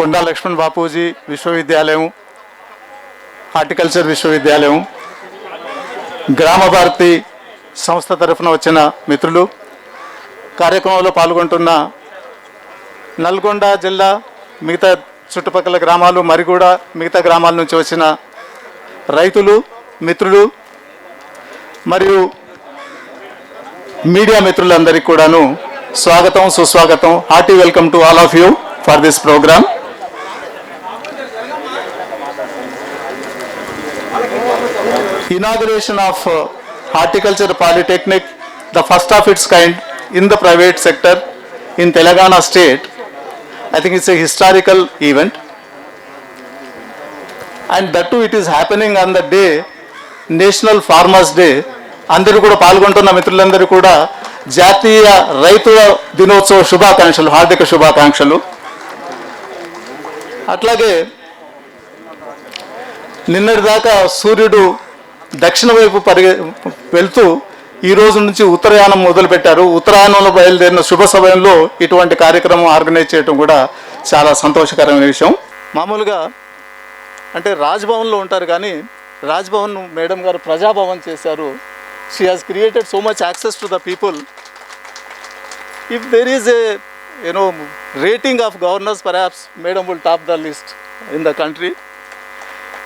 కొండా లక్ష్మణ్ బాపూజీ విశ్వవిద్యాలయం, హార్టికల్చర్ విశ్వవిద్యాలయం, గ్రామ భారతి సంస్థ తరఫున వచ్చిన మిత్రులు, కార్యక్రమంలో పాల్గొంటున్న నల్గొండ జిల్లా మిగతా చుట్టుపక్కల గ్రామాలు మరి కూడా మిగతా గ్రామాల నుంచి వచ్చిన రైతులు, మిత్రులు మరియు మీడియా మిత్రులందరికీ కూడాను స్వాగతం, సుస్వాగతం. Hearty welcome to all of you for this program. Inauguration of Horticulture Polytechnic, the first of its kind in the private sector in Telangana state. I think it's a historical event, and that too it is happening on the day, National Farmers Day. అందరూ కూడా పాల్గొంటున్న మిత్రులందరూ కూడా జాతీయ రైతుల దినోత్సవ శుభాకాంక్షలు, హార్దిక శుభాకాంక్షలు. అట్లాగే నిన్నటిదాకా సూర్యుడు దక్షిణ వైపు వెళ్తూ ఈ రోజు నుంచి ఉత్తరాయణం మొదలుపెట్టారు. ఉత్తరాయణంలో బయలుదేరిన శుభ సమయంలో ఇటువంటి కార్యక్రమం ఆర్గనైజ్ చేయడం కూడా చాలా సంతోషకరమైన విషయం. మామూలుగా అంటే రాజ్భవన్లో ఉంటారు, కానీ రాజ్భవన్ మేడం గారు ప్రజాభవన్ చేశారు. She has created so much access to the people. If there is a rating of governors, perhaps madam will top the list in the country.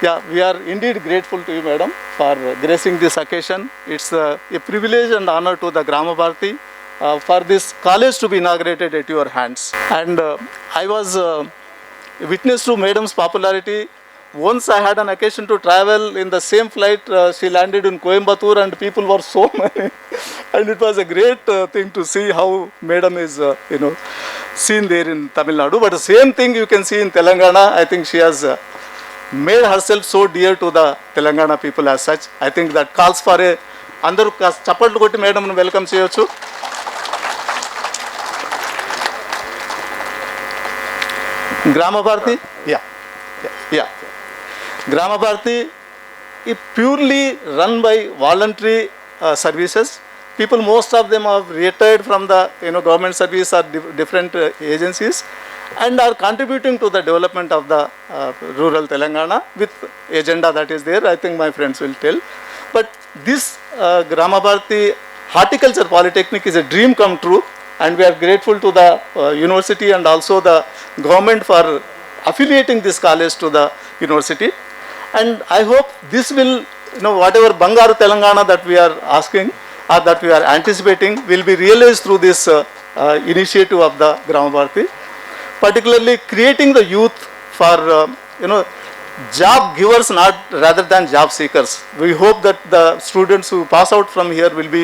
Yeah, we are indeed grateful to you, madam, for gracing this occasion. It's a privilege and honor to the Grama Bharati for this college to be inaugurated at your hands. And I was witness to madam's popularity. Once I had an occasion to travel in the same flight. She landed in Coimbatore and people were so many. And it was a great thing to see how madam is, seen there in Tamil Nadu. But the same thing you can see in Telangana. I think she has made herself so dear to the Telangana people as such. I think that calls for a andaru chapatlu kotti madam nu welcome cheyochu. Grama Bharati, yeah. Grama Bharati is purely run by voluntary services. People, most of them are retired from the government service or different agencies, and are contributing to the development of the rural Telangana with agenda that is there. I think my friends will tell. But this Grama Bharati Horticulture Polytechnic is a dream come true, and we are grateful to the university and also the government for affiliating this college to the university. And I hope this will, whatever Bangaru Telangana that we are asking or that we are anticipating will be realized through this initiative of the Grama Bharati. Particularly creating the youth for, job givers rather than job seekers. We hope that the students who pass out from here will be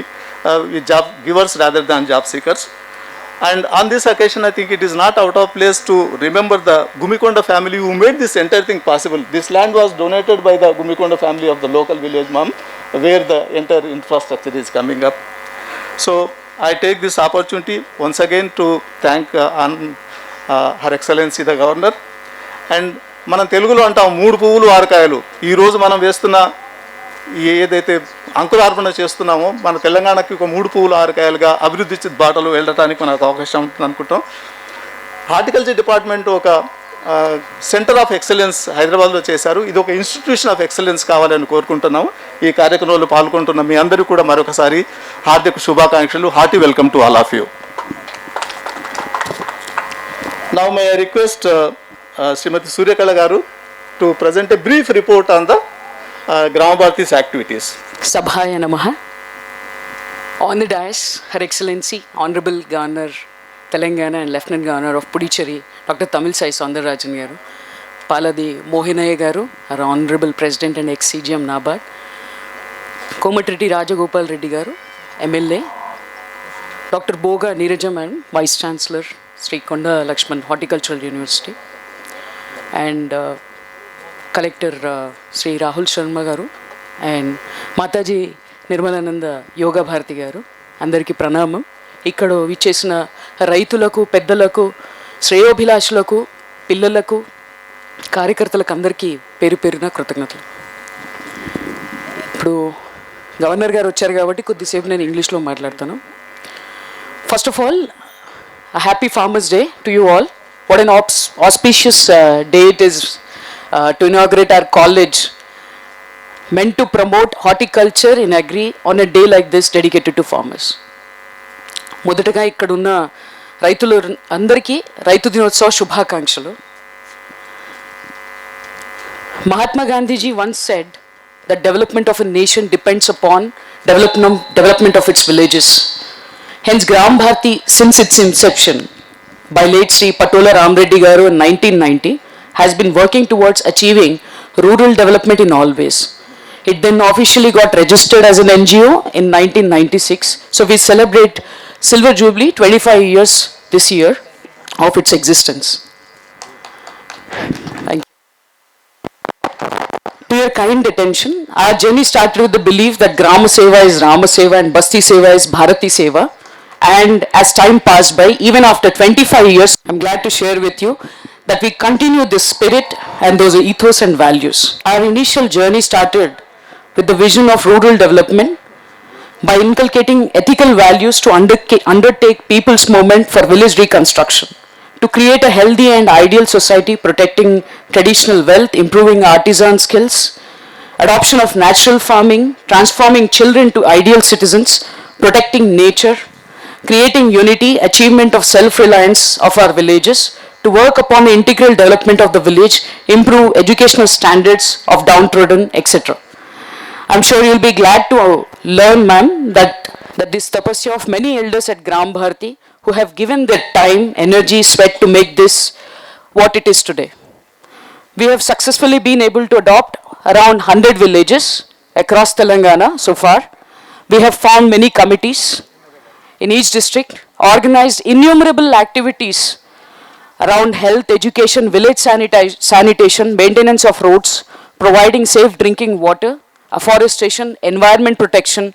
job givers rather than job seekers. And on this occasion, I think it is not out of place to remember the Gumikonda family who made this entire thing possible. This land was donated by the Gumikonda family of the local village mom, where the entire infrastructure is coming up. So I take this opportunity once again to thank Her Excellency the Governor. And మనం తెలుగులో అంటాం 3 పువ్వులు 6 కాయలు. ఈరోజు మనం వేస్తున్న ఏదైతే అంకురార్పణ చేస్తున్నామో మన తెలంగాణకి ఒక 3 పువ్వులు 6 కాయలుగా అభివృద్ధి బాటలు వెళ్ళడానికి మనకు అవకాశం ఉంటుంది అనుకుంటాం. హార్టికల్చర్ డిపార్ట్మెంట్ ఒక సెంటర్ ఆఫ్ ఎక్సలెన్స్ హైదరాబాద్లో చేశారు. ఇది ఒక ఇన్స్టిట్యూషన్ ఆఫ్ ఎక్సలెన్స్ కావాలని కోరుకుంటున్నాము. ఈ కార్యక్రమంలో పాల్గొంటున్న మీ అందరూ కూడా మరొకసారి హార్దిక శుభాకాంక్షలు. Hearty welcome to all of you. Now may I request Shrimati Suryakala garu to present a brief report on the Grama Bharati's activities. Sabhaya Namaha. On the dais, Her Excellency, Honorable Governor Telangana and Lieutenant Governor of Puducherry, Dr. Tamilsai Soundararajan garu, Paladi Mohinaya garu, our Honorable President and ex-CGM NABARD, Komatreddy Rajagopal Reddy garu, MLA, Dr. Boga Neerajam and Vice Chancellor, Sri Konda Lakshman Horticultural University, and collector Shri Rahul Sharma గారు and Mataji Nirmalananda Yoga Bharati గారు, అందరికీ ప్రణామం. ఇక్కడ విచ్చేసిన రైతులకు, పెద్దలకు, శ్రేయోభిలాషులకు, పిల్లలకు, కార్యకర్తలకు అందరికీ పేరు పేరున కృతజ్ఞతలు. ఇప్పుడు గవర్నర్ గారు వచ్చారు కాబట్టి కొద్దిసేపు నేను ఇంగ్లీష్లో మాట్లాడతాను. First of all, a happy Farmers Day to you all. What an auspicious day it is to inaugurate our college meant to promote horticulture in agri on a day like this dedicated to farmers. మొదటగా ఇక్కడున్న రైతులు అందరికీ రైతు దినోత్సవ శుభాకాంక్షలు. Mahatma Gandhi ji once said that development of a nation depends upon development of its villages. Hence Gram Bharti, since its inception by late Sri Patola Ramreddy Garu in 1990, has been working towards achieving rural development in all ways. It then officially got registered as an NGO in 1996. So we celebrate Silver Jubilee 25 years this year of its existence. Thank you. To your kind attention, our journey started with the belief that Grama Seva is Rama Seva and Basti Seva is Bharati Seva. And as time passed by, even after 25 years, I'm glad to share with you that we continue this spirit and those ethos and values. Our initial journey started with the vision of rural development by inculcating ethical values to undertake people's movement for village reconstruction, to create a healthy and ideal society protecting traditional wealth, improving artisan skills, adoption of natural farming, transforming children to ideal citizens, protecting nature, creating unity, achievement of self-reliance of our villages, to work upon the integral development of the village, improve educational standards of downtrodden, etc. I'm sure you'll be glad to learn, ma'am, that this tapasya of many elders at Gram Bharti who have given their time, energy, sweat to make this what it is today. We have successfully been able to adopt around 100 villages across Telangana so far. We have formed many committees in each district, organized innumerable activities around health, education, village sanitation, maintenance of roads, providing safe drinking water, afforestation, environment protection,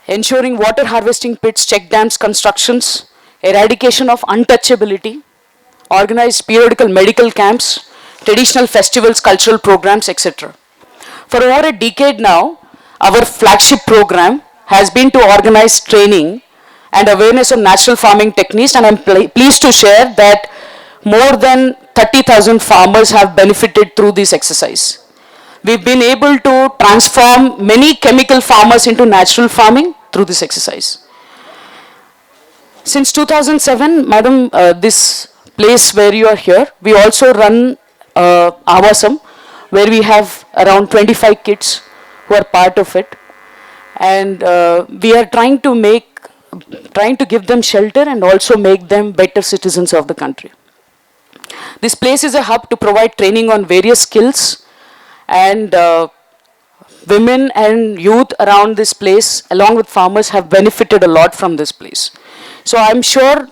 ensuring water harvesting pits, check dams, constructions, eradication of untouchability, organized periodical medical camps, traditional festivals, cultural programs, etc. For over a decade now, our flagship program has been to organize training and awareness of natural farming techniques, and I'm pleased to share that more than 30,000 farmers have benefited through this exercise. We've been able to transform many chemical farmers into natural farming through this exercise. Since 2007, madam, this place where you are here, we also run Avasam, where we have around 25 kids who are part of it. And we are trying to give them shelter and also make them better citizens of the country. This place is a hub to provide training on various skills, and women and youth around this place along with farmers have benefited a lot from this place. So I'm sure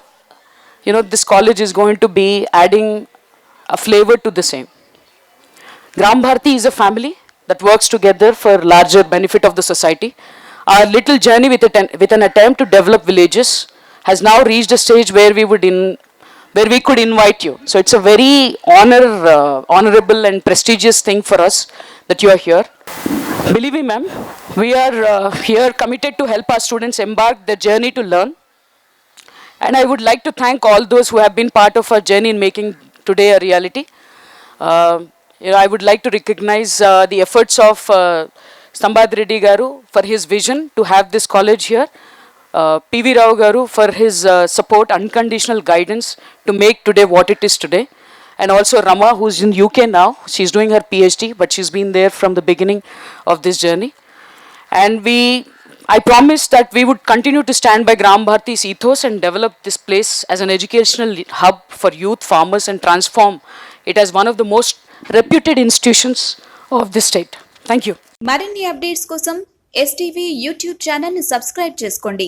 this college is going to be adding a flavor to the same. Gram Bharti is a family that works together for larger benefit of the society. Our little journey with an attempt to develop villages has now reached a stage where we could invite you. So it's a very honorable and prestigious thing for us that you are here. Believe me, ma'am, we are here committed to help our students embark their journey to learn. And I would like to thank all those who have been part of our journey in making today a reality. I would like to recognize the efforts of Stambad Reddy Garu for his vision to have this college here. P.V. Rao Garu for his support, unconditional guidance to make today what it is today. And also Rama, who's in UK now. She's doing her PhD, but she's been there from the beginning of this journey. And I promised that we would continue to stand by Gram Bharti's ethos and develop this place as an educational hub for youth, farmers, and transform it as one of the most reputed institutions of this state. Thank you. మరిన్ని updates కోసం STV YouTube channel ని subscribe చేసుకోండి.